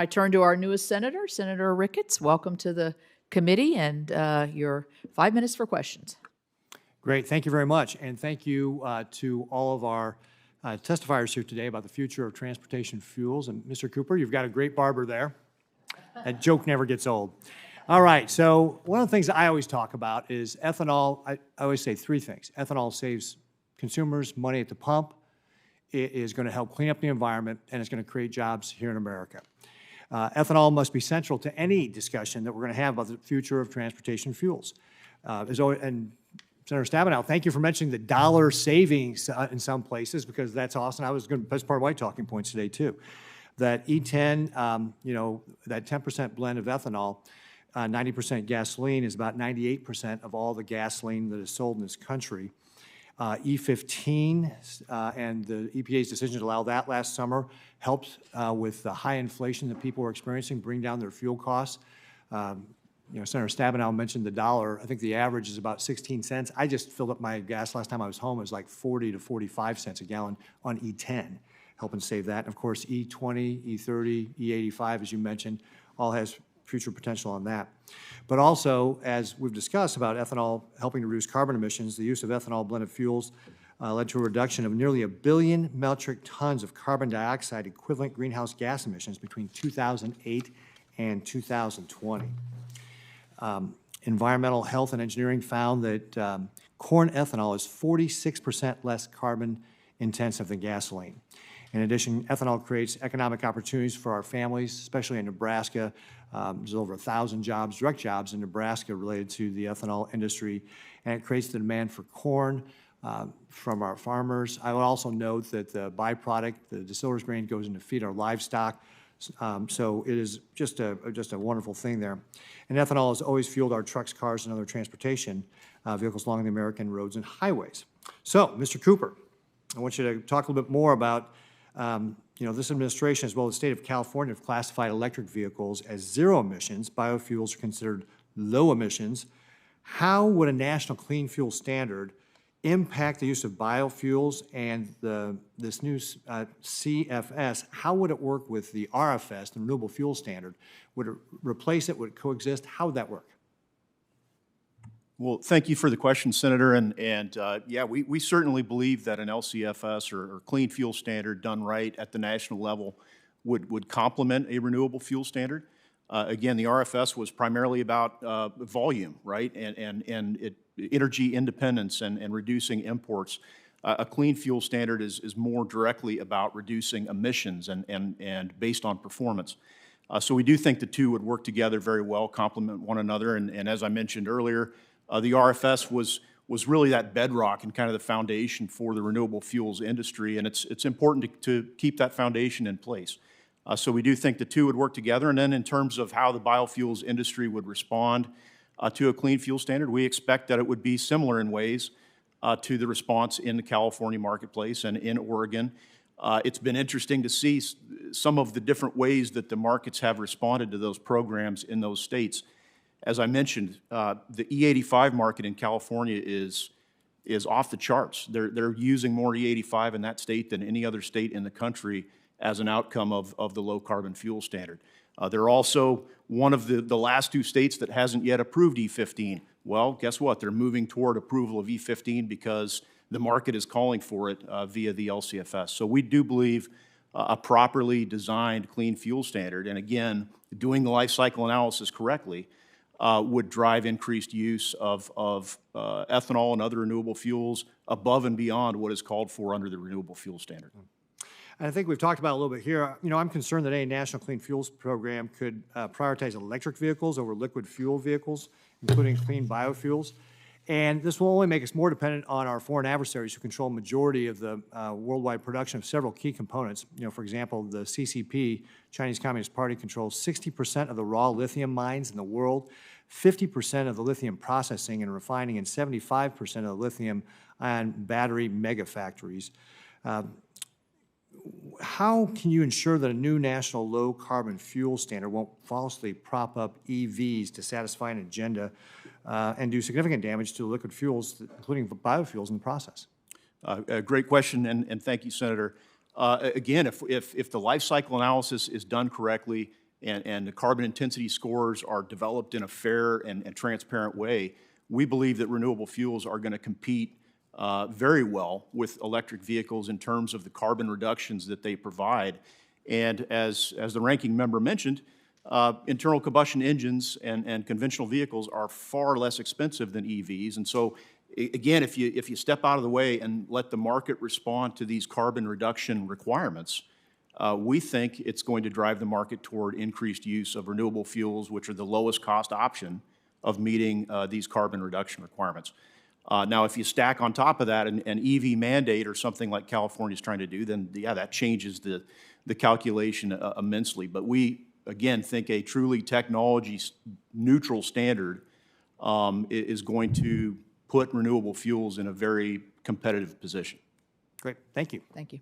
I turn to our newest senator, Senator Ricketts. Welcome to the committee, and your 5 minutes for questions. Great. Thank you very much. And thank you to all of our testifiers here today about the future of transportation fuels. And Mr. Cooper, you've got a great barber there. That joke never gets old. All right. So one of the things I always talk about is ethanol. I always say three things. Ethanol saves consumers money at the pump. It is going to help clean up the environment, and it's going to create jobs here in America. Ethanol must be central to any discussion that we're going to have about the future of transportation fuels. And Senator Stabenow, thank you for mentioning the dollar savings in some places, because that's awesome. That's part of my talking points today too. That E10, that 10% blend of ethanol, 90% gasoline is about 98% of all the gasoline that is sold in this country. E15 and the EPA's decision to allow that last summer helped with the high inflation that people are experiencing, bring down their fuel costs. Senator Stabenow mentioned the dollar. I think the average is about 16 cents. I just filled up my gas last time I was home. It was like 40 to 45 cents a gallon on E10, helping save that. And of course, E20, E30, E85, as you mentioned, all has future potential on that. But also, as we've discussed about ethanol helping to reduce carbon emissions, the use of ethanol-blended fuels led to a reduction of nearly 1 billion metric tons of carbon dioxide equivalent greenhouse gas emissions between 2008 and 2020. Environmental Health and Engineering found that corn ethanol is 46% less carbon intensive than gasoline. In addition, ethanol creates economic opportunities for our families, especially in Nebraska. There's over 1,000 jobs, direct jobs in Nebraska related to the ethanol industry, and it creates the demand for corn from our farmers. I would also note that the byproduct, the distiller's grain, goes into feed our livestock. So it is just a wonderful thing there. And ethanol has always fueled our trucks, cars, and other transportation vehicles along the American roads and highways. So, Mr. Cooper, I want you to talk a little bit more about, this administration, as well as the state of California, have classified electric vehicles as zero emissions. Biofuels are considered low emissions. How would a national clean fuel standard impact the use of biofuels and this new CFS? How would it work with the RFS, the Renewable Fuel Standard? Would it replace it? Would it coexist? How would that work? Well, thank you for the question, Senator. And yeah, we certainly believe that an LCFS or clean fuel standard done right at the national level would complement a renewable fuel standard. Again, the RFS was primarily about volume, right, and energy independence and reducing imports. A clean fuel standard is more directly about reducing emissions and based on performance. So we do think the two would work together very well, complement one another. And as I mentioned earlier, the RFS was really that bedrock and kind of the foundation for the renewable fuels industry, and it's important to keep that foundation in place. So we do think the two would work together. And then in terms of how the biofuels industry would respond to a clean fuel standard, we expect that it would be similar in ways to the response in the California marketplace and in Oregon. It's been interesting to see some of the different ways that the markets have responded to those programs in those states. As I mentioned, the E85 market in California is off the charts. They're using more E85 in that state than any other state in the country as an outcome of the low carbon fuel standard. They're also one of the last two states that hasn't yet approved E15. Well, guess what? They're moving toward approval of E15 because the market is calling for it via the LCFS. So we do believe a properly designed clean fuel standard, and again, doing the life cycle analysis correctly, would drive increased use of ethanol and other renewable fuels above and beyond what is called for under the renewable fuel standard. And I think we've talked about it a little bit here. I'm concerned that any national clean fuels program could prioritize electric vehicles over liquid fuel vehicles, including clean biofuels. And this will only make us more dependent on our foreign adversaries who control a majority of the worldwide production of several key components. For example, the CCP, Chinese Communist Party, controls 60% of the raw lithium mines in the world, 50% of the lithium processing and refining, and 75% of the lithium ion battery mega factories. How can you ensure that a new national low-carbon fuel standard won't falsely prop up EVs to satisfy an agenda and do significant damage to liquid fuels, including biofuels, in the process? A great question, and thank you, Senator. Again, if the life cycle analysis is done correctly and the carbon intensity scores are developed in a fair and transparent way, we believe that renewable fuels are going to compete very well with electric vehicles in terms of the carbon reductions that they provide. And as the ranking member mentioned, internal combustion engines and conventional vehicles are far less expensive than EVs. And so, again, if you step out of the way and let the market respond to these carbon reduction requirements, we think it's going to drive the market toward increased use of renewable fuels, which are the lowest cost option of meeting these carbon reduction requirements. Now, if you stack on top of that an EV mandate or something like California is trying to do, then yeah, that changes the calculation immensely. But we, again, think a truly technology neutral standard is going to put renewable fuels in a very competitive position. Great, thank you. Thank you.